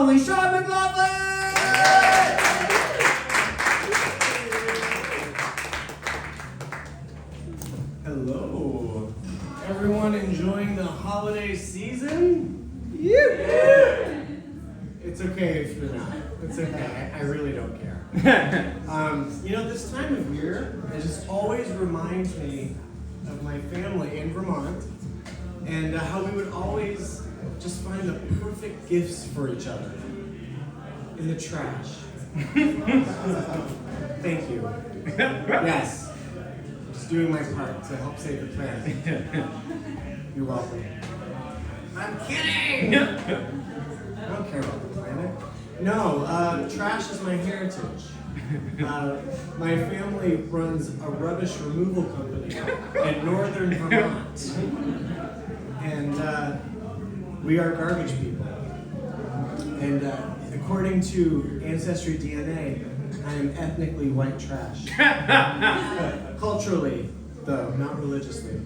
only Shawn McLaughlin! Hello. Everyone enjoying the holiday season? Yeah. It's okay if you're not. It's okay. I really don't care. This time of year, it just always reminds me of my family in Vermont and how we would always just find the perfect gifts for each other in the trash. Thank you. Yes. Just doing my part to help save the planet. You're welcome. I'm kidding! I don't care about the planet. No, trash is my heritage. My family runs a rubbish removal company in northern Vermont. And we are garbage people. And according to Ancestry DNA, I am ethnically white trash. Culturally, though, not religiously.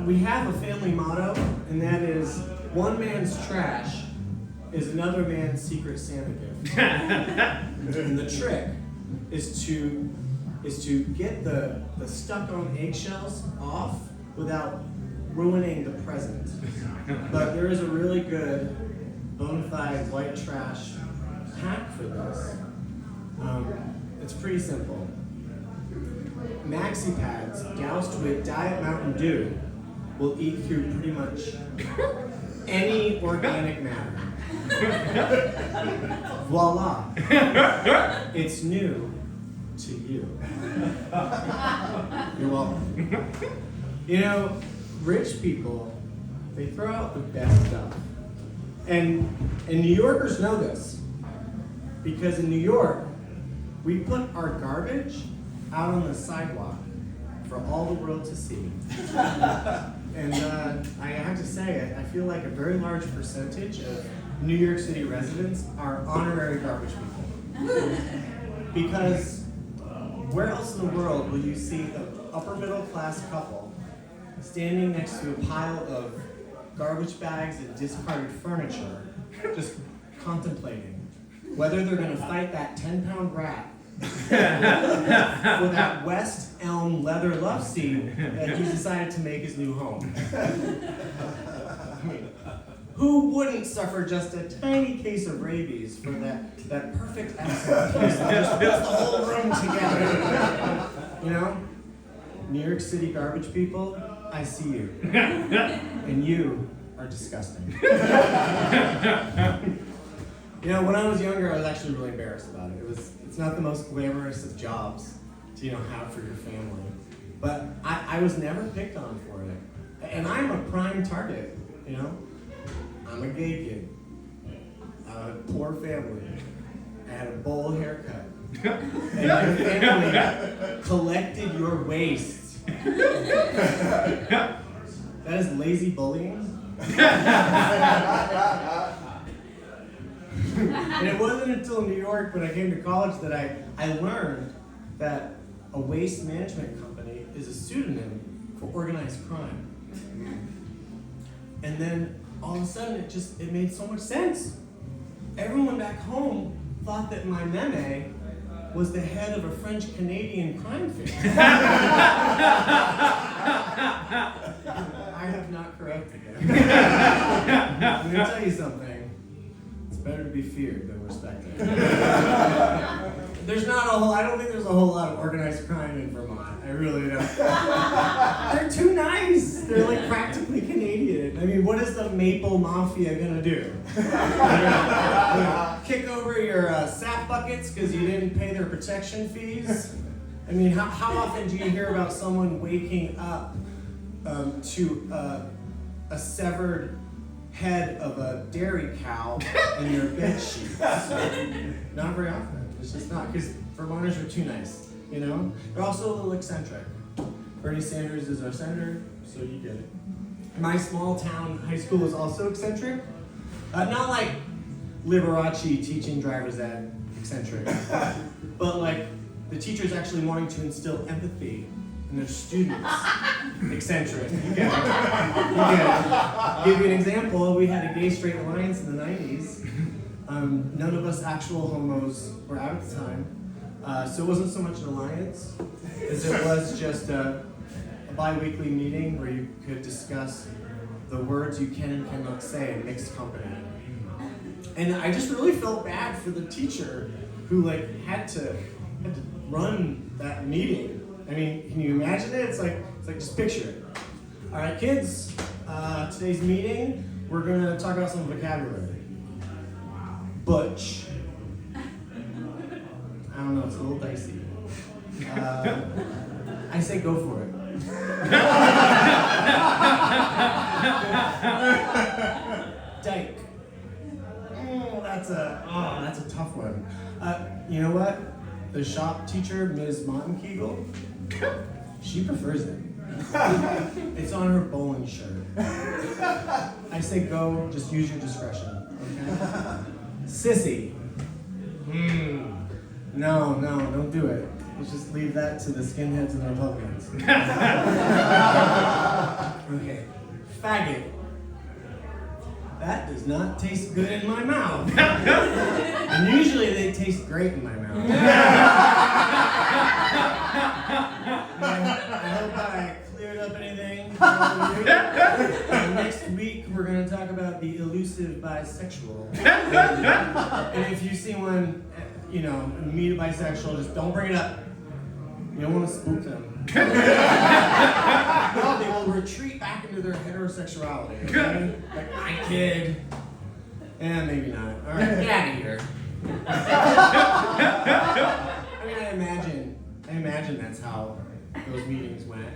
We have a family motto, and that is, one man's trash is another man's secret Santa gift. And the trick is to get the stuck-on eggshells off without ruining the present. But there is a really good bona fide white trash hack for this. It's pretty simple. Maxi pads doused with Diet Mountain Dew will eat through pretty much any organic matter. Voila. It's new to you. You're welcome. Rich people, they throw out the best stuff. And New Yorkers know this. Because in New York, we put our garbage out on the sidewalk for all the world to see. And I have to say, I feel like a very large percentage of New York City residents are honorary garbage people. Because where else in the world will you see an upper middle class couple standing next to a pile of garbage bags and discarded furniture, just contemplating whether they're going to fight that 10-pound rat for that West Elm leather love seat that he's decided to make his new home. Who wouldn't suffer just a tiny case of rabies for that perfect accent piece that just puts the whole room together? New York City garbage people, I see you. And you are disgusting. When I was younger, I was actually really embarrassed about it. It's not the most glamorous of jobs to have for your family. But I was never picked on for it. And I'm a prime target, I'm a gay kid. A poor family. I had a bowl haircut. And your family collected your waste. That is lazy bullying. And it wasn't until New York, when I came to college, that I learned that a waste management company is a pseudonym for organized crime. And then all of a sudden it made so much sense. Everyone back home thought that my meme was the head of a French-Canadian crime family. I have not corrected it. I'm going to tell you something. It's better to be feared than respected. I don't think there's a whole lot of organized crime in Vermont. I really don't. They're too nice. They're like practically Canadian. I mean, what is the Maple Mafia gonna do? Kick over your sap buckets because you didn't pay their protection fees? I mean, how often do you hear about someone waking up to a severed head of a dairy cow in your bed sheets? Not very often. It's just not, because Vermonters are too nice, They're also a little eccentric. Bernie Sanders is our senator, so you get it. My small town high school is also eccentric. Not like Liberace teaching driver's ed eccentric, but like the teachers actually wanting to instill empathy and their students. Eccentric. You get it. You get it. Give you an example. We had a gay straight alliance in the 90s. None of us actual homos were out at the time. So it wasn't so much an alliance as it was just a bi-weekly meeting where you could discuss the words you can and cannot say in mixed company. And I just really felt bad for the teacher who had to run that meeting. I mean, can you imagine it? It's like just picture it. All right, kids, today's meeting, we're gonna talk about some vocabulary. Butch. I don't know, it's a little dicey. I say go for it. Dyke. That's a tough one. You know what? The shop teacher, Ms. Montenkegel, she prefers it. It's on her bowling shirt. I say go, just use your discretion, okay? Sissy. No, don't do it. Let's just leave that to the skinheads and the Republicans. Okay. Faggot. That does not taste good in my mouth. And usually they taste great in my mouth. I hope I cleared up anything. Next week we're going to talk about the elusive bisexual. And if you see one, meet a bisexual, just don't bring it up. You don't want to spook them. No, they will retreat back into their heterosexuality. Okay? Like, I kid. And maybe not. All right, get out of here. I mean, I imagine that's how those meetings went.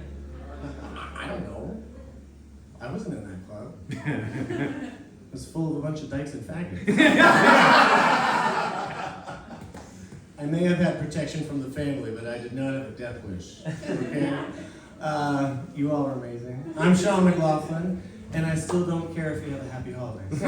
I don't know. I wasn't in that club. It was full of a bunch of dykes and faggots. I may have had protection from the family, but I did not have a death wish. Okay? You all are amazing. I'm Shawn McLaughlin, and I still don't care if you have a happy holidays.